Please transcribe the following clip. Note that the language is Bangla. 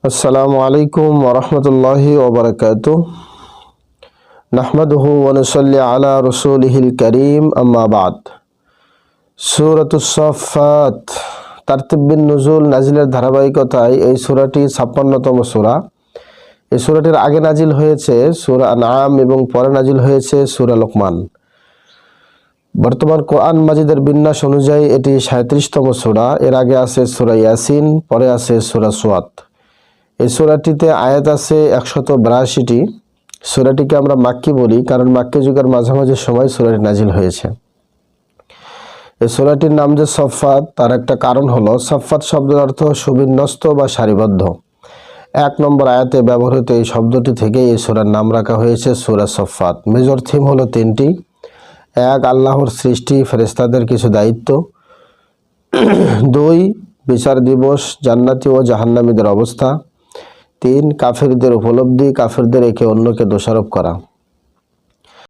আসসালামু আলাইকুম ওয়া রাহমাতুল্লাহি ওয়া বারাকাতুহু নাহমাদুহু ওয়া নুসাল্লি আলা রাসূলিহিল কারীম আম্মা বা'দ। সূরাতুস সাফফাত তারতিব বিন নুজুল নাজিলের ধারাবাহিকতায় এই সূরাটি ৫৬তম সূরা। এই সূরাটির আগে নাজিল হয়েছে সূরা আনআম এবং পরে নাজিল হয়েছে সূরা লোকমান। বর্তমান কোরআন মাজিদের বিন্যাস অনুযায়ী এটি ৩৭তম সূরা। এর আগে আছে সূরা ইয়াসিন, পরে আছে সূরা সুয়াত। এই সূরাটিতে আয়াত আছে ১৮২টি। সূরাটিকে আমরা মাক্কি বলি কারণ মাক্কি যুগের মাঝামাঝি সময় সূরাটি নাজিল হয়েছে। এই সূরাটির নাম যে সফফাত তার একটা কারণ হলো সফফাত শব্দের অর্থ সুবিন্যস্ত বা সারিবদ্ধ। ১ নম্বর আয়াতে ব্যবহৃত এই শব্দটি থেকে এই সূরার নাম রাখা হয়েছে সূরা সফফাত। মেজর থিম হলো ৩টি। ১ আল্লাহর সৃষ্টি, ফেরেশতাদের কিছু দায়িত্ব। ২ বিচার দিবস, জান্নাতি ও জাহান্নামীদের অবস্থা। ৩ কাফিরদের উপলব্ধি, কাফিরদের একে অন্যকে দোষারোপ করা।